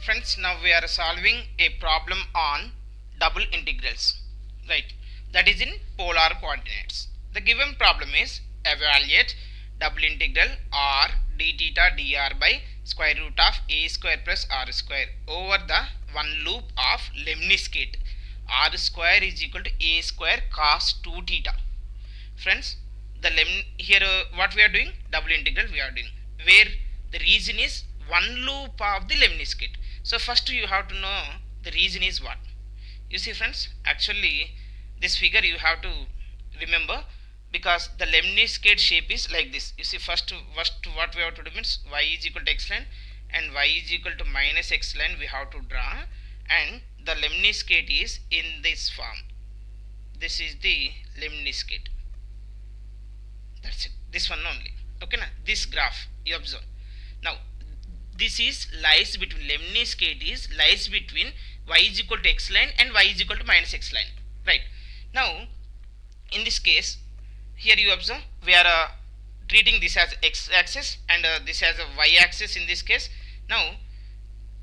Friends, now we are solving a problem on double integrals, right? That is in polar coordinates. The given problem is evaluate double integral r d theta dr by square root of a square plus r square over the one loop of lemniscate. R square is equal to a square cos 2 theta. Friends, the here what we are doing, double integral we are doing, where the region is one loop of the lemniscate. So first you have to know the region is what. You see friends, actually this figure you have to remember, because the lemniscate shape is like this. You see, first what we have to do means y is equal to x line and y is equal to minus x line we have to draw, and the lemniscate is in this form. This is the lemniscate. That's it, this one only. Okay, now this graph you observe. Now this is lies between, lemniscate is lies between y is equal to x line and y is equal to minus x line, right? Now in this case, here you observe we are treating this as x axis and this as a y axis in this case. Now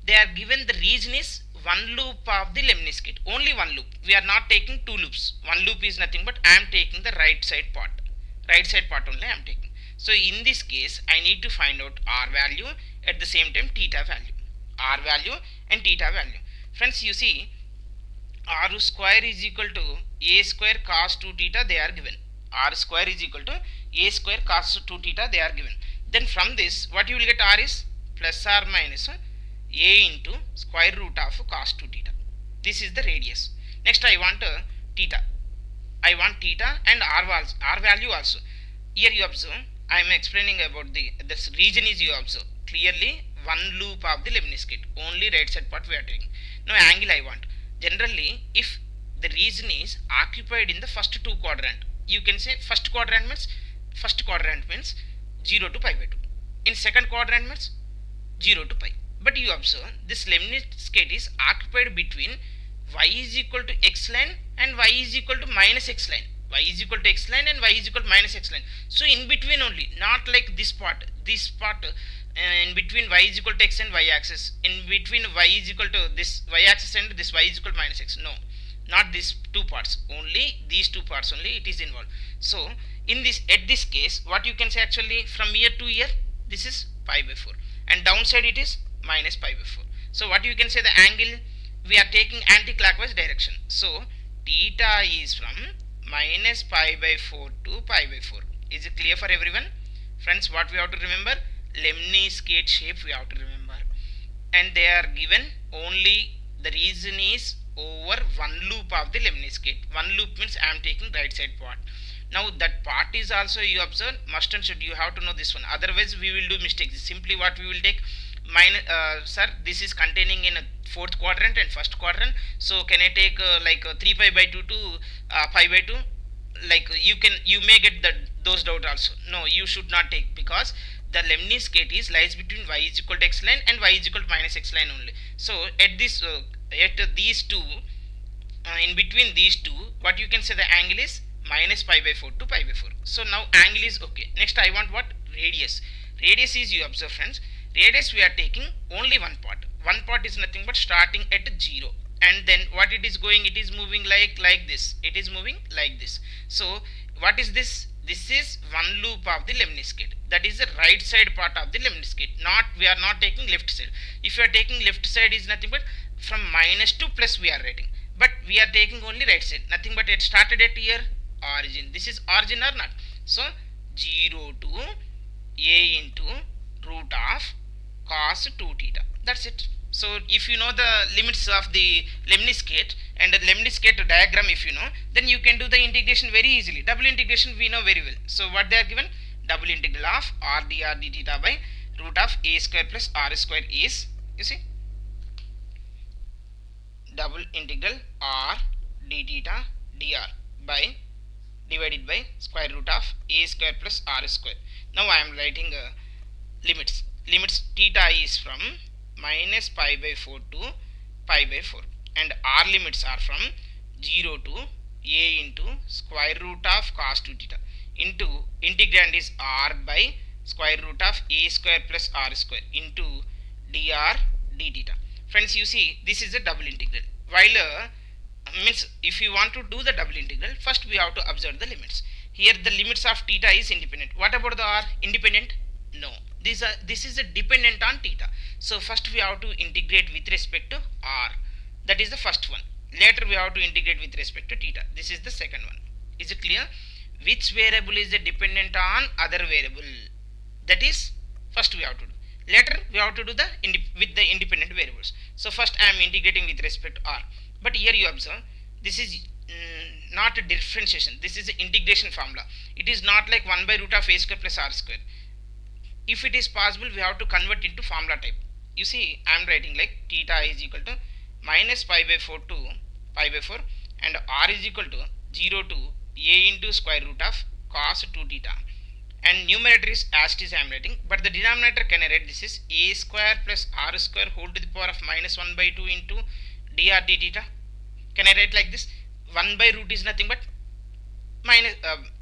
they are given the region is one loop of the lemniscate, only one loop. We are not taking two loops. One loop is nothing but I am taking the right side part only I am taking. So in this case I need to find out r value, at the same time theta value, r value and theta value. Friends, you see, r square is equal to a square cos 2 theta they are given. R square is equal to a square cos 2 theta they are given. Then from this what you will get, r is plus or minus a into square root of cos 2 theta. This is the radius. Next I want theta. I want theta and r value also. Here you observe I am explaining about this region is, you observe clearly one loop of the lemniscate, only right side part we are taking. Now angle I want. Generally if the region is occupied in the first two quadrant, you can say first quadrant means 0 to pi by 2. In second quadrant means 0 to pi. But you observe this lemniscate is occupied between y is equal to x line and y is equal to minus x line. Y is equal to x line and y is equal to minus x line. So in between only, not like this part in between y is equal to x and y axis, in between y is equal to this y axis and this y is equal to minus x. No, not these two parts, only these two parts only it is involved. So in this, at this case what you can say, actually from here to here this is pi by 4 and downside it is minus pi by 4. So what you can say, the angle we are taking anti-clockwise direction. So theta is from minus pi by 4 to pi by 4. Is it clear for everyone? Friends, what we have to remember, lemniscate shape we have to remember, and they are given only the region is over one loop of the lemniscate. One loop means I am taking right side part. Now that part is also, you observe, must and should, you have to know this one, otherwise we will do mistakes. Simply what we will take, sir, this is containing in a fourth quadrant and first quadrant, so can I take 3 pi by 2 to pi by 2? Like you may get those doubt also. No, you should not take, because the lemniscate is lies between y is equal to x line and y is equal to minus x line only. So at this at these two, in between these two, what you can say, the angle is minus pi by 4 to pi by 4. So now angle is okay. Next I want what, radius. Radius is, you observe friends, radius we are taking only one part. One part is nothing but starting at 0, and then what it is going, it is moving like this, it is moving like this. So what is this? This is one loop of the lemniscate, that is the right side part of the lemniscate. Not, we are not taking left side. If you are taking left side is nothing but from minus to plus we are writing, but we are taking only right side, nothing but it started at here origin. This is origin or not? So 0 to a into root of cos 2 theta. That's it. So if you know the limits of the lemniscate and the lemniscate diagram, if you know, then you can do the integration very easily. Double integration we know very well. So what they are given, double integral of r dr d theta by root of a square plus r square is, you see, double integral r d theta dr by divided by square root of a square plus r square. Now I am writing limits. Limits theta is from minus pi by 4 to pi by 4, and r limits are from 0 to a into square root of cos 2 theta into integrand is r by square root of a square plus r square into dr d theta. Friends, you see this is a double integral. While means if you want to do the double integral, first we have to observe the limits. Here the limits of theta is independent. What about the r? Independent? No. This is a dependent on theta. So first we have to integrate with respect to r. That is the first one. Later we have to integrate with respect to theta. This is the second one. Is it clear? Which variable is dependent on other variable? That is first we have to do. Later we have to do the with the independent variables. So first I am integrating with respect to r. But here you observe this is not a differentiation. This is an integration formula. It is not like 1 by root of a square plus r square. If it is possible, we have to convert into formula type. You see, I am writing like theta is equal to minus pi by 4 to pi by 4 and r is equal to 0 to a into square root of cos 2 theta. And numerator is as it is I am writing, but the denominator can I write this is a square plus r square whole to the power of minus 1 by 2 into dr d theta. Can I write like this? 1 by root is nothing but minus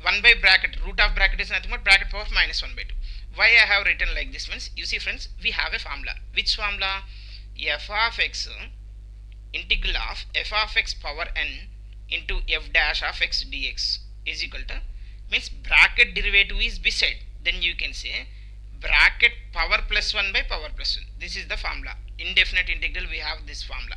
1 by bracket, root of bracket is nothing but bracket power of minus 1 by 2. Why I have written like this means, you see friends, we have a formula. Which formula? F of x integral of f of x power n into f dash of x dx is equal to, means bracket derivative is beside, then you can say bracket power plus 1 by power plus 1. This is the formula. Indefinite integral, we have this formula,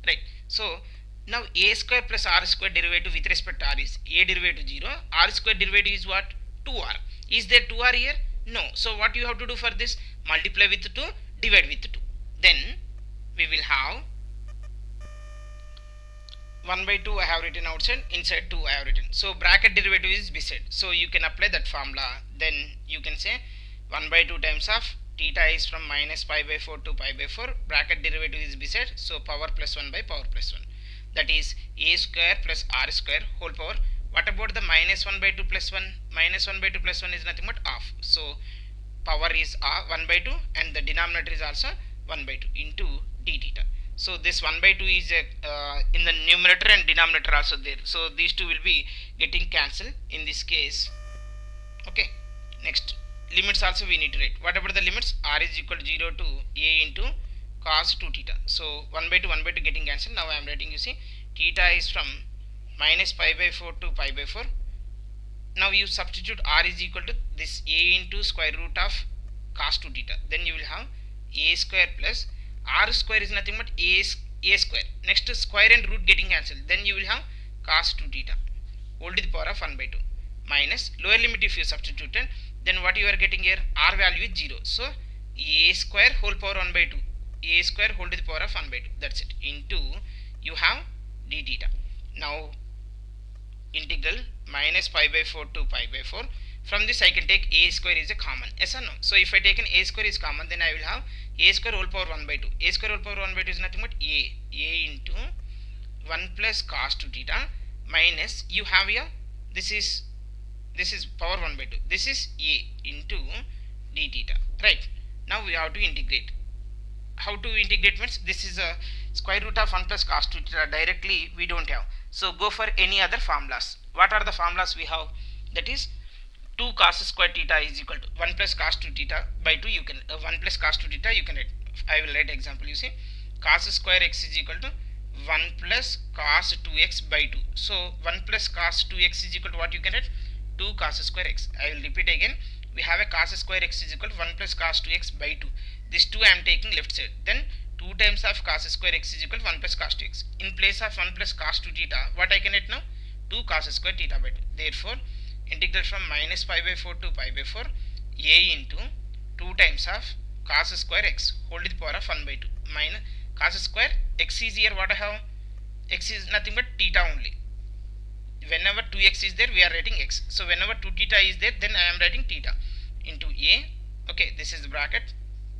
right? So now a square plus r square derivative with respect to r is a derivative 0, r square derivative is what? 2r. Is there 2r here? No. So what you have to do for this? Multiply with 2, divide with 2. Then we will have 1 by 2 I have written outside, inside 2 I have written. So bracket derivative is beside. So you can apply that formula. Then you can say 1 by 2 times of theta is from minus pi by 4 to pi by 4. Bracket derivative is beside. So power plus 1 by power plus 1. That is a square plus r square whole power. What about the minus 1 by 2 plus 1? Minus 1 by 2 plus 1 is nothing but half. So power is 1 by 2 and the denominator is also 1 by 2 into d theta. So this 1 by 2 is in the numerator and denominator also there. So these two will be getting cancelled in this case. Okay. Next, limits also we need to write. What about the limits? R is equal to 0 to a into cos 2 theta. So 1 by 2 getting cancelled. Now I am writing, you see, theta is from minus pi by 4 to pi by 4. Now you substitute r is equal to this a into square root of cos 2 theta. Then you will have a square plus r square is nothing but a square. Next square and root getting cancelled. Then you will have cos 2 theta whole to the power of 1 by 2 minus lower limit if you substituted. Then what you are getting here? R value is 0. So a square whole power 1 by 2. A square whole to the power of 1 by 2. That's it. Into you have d theta. Now integral minus pi by 4 to pi by 4. From this I can take a square is a common. Yes or no? So if I take an a square is common, then I will have a square whole power 1 by 2. A square whole power 1 by 2 is nothing but a into 1 plus cos 2 theta minus you have here this is power 1 by 2. This is a into d theta. Right. Now we have to integrate. How to integrate means, this is a square root of 1 plus cos 2 theta. Directly we don't have. So go for any other formulas. What are the formulas we have? That is 2 cos square theta is equal to 1 plus cos 2 theta by 2. You can 1 plus cos 2 theta you can write. I will write example. You see, cos square x is equal to 1 plus cos 2x by 2. So 1 plus cos 2x is equal to what you can write? 2 cos square x. I will repeat again. We have a cos square x is equal to 1 plus cos 2x by 2. This 2 I am taking left side. Then 2 times of cos square x is equal to 1 plus cos 2x. In place of 1 plus cos 2 theta, what I can write now? 2 cos square theta by 2. Therefore, integral from minus pi by 4 to pi by 4 a into 2 times of cos square x whole to the power of 1 by 2 minus cos square x is here. What I have? X is nothing but theta only. Whenever 2x is there, we are writing x. So whenever 2 theta is there, then I am writing theta into a. Okay, this is the bracket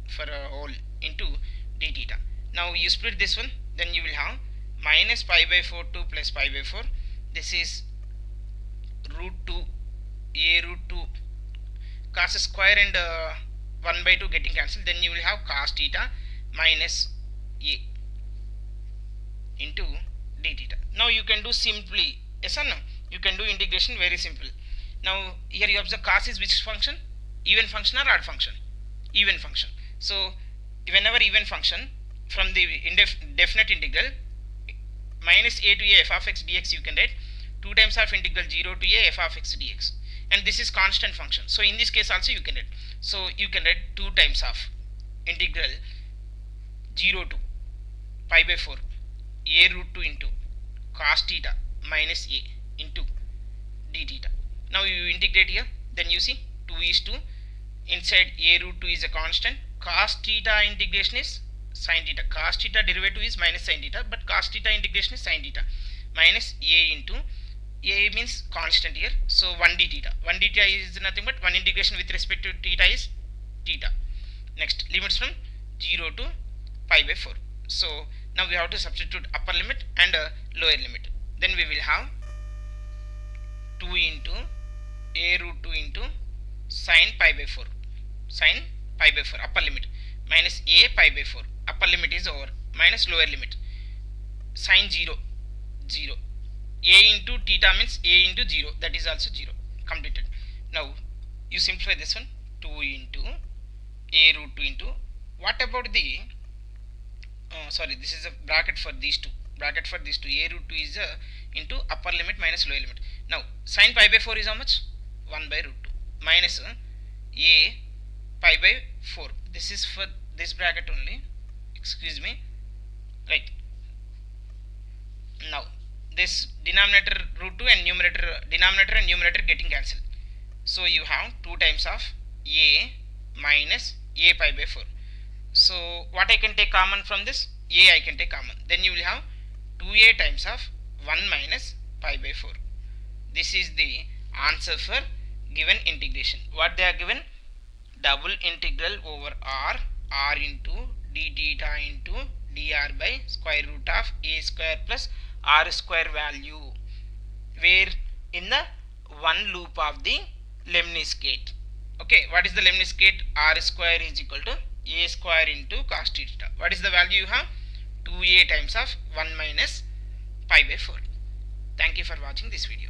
for a whole into d theta. Now you split this one, then you will have minus pi by 4 to plus pi by 4. This is root 2 a root 2 cos square and 1 by 2 getting cancelled. Then you will have cos theta minus a into d theta. Now you can do simply. Yes or no? You can do integration very simple. Now here you observe cos is which function? Even function or odd function? Even function. So whenever even function, from the definite integral minus a to a f of x dx, you can write 2 times of integral 0 to a f of x dx, and this is constant function. So in this case also you can write, so you can write 2 times of integral 0 to pi by 4 a root 2 into cos theta minus a into d theta. Now you integrate here, then you see 2 is to inside a root 2 is a constant, cos theta integration is sin theta, cos theta derivative is minus sin theta, but cos theta integration is sin theta, minus a into a means constant here, so 1 d theta. 1 d theta is nothing but 1 integration with respect to theta is theta. Next, limits from 0 to pi by 4. So now we have to substitute upper limit and lower limit. Then we will have 2 into a root 2 into sin pi by 4, sin pi by 4 upper limit, minus a pi by 4 upper limit is over, minus lower limit sin 0 0, a into theta means a into 0, that is also 0, completed. Now you simplify this one, 2 into a root 2 into, what about the sorry, this is a bracket for these two, bracket for these two, a root 2 is into upper limit minus lower limit. Now sin pi by 4 is how much? 1 by root 2 minus a pi by 4, this is for this bracket only, excuse me, right. Now this denominator root 2 and denominator and numerator getting cancelled, so you have 2 times of a minus a pi by 4. So what I can take common from this? A I can take common, then you will have 2a times of 1 minus pi by 4. This is the answer for given integration. What they are given? Double integral over r into d theta into dr by square root of a square plus r square value, where in the one loop of the Leibniz gate. Okay, what is the Leibniz gate? R square is equal to a square into cos theta. What is the value you have? 2a times of 1 minus pi by 4. Thank you for watching this video.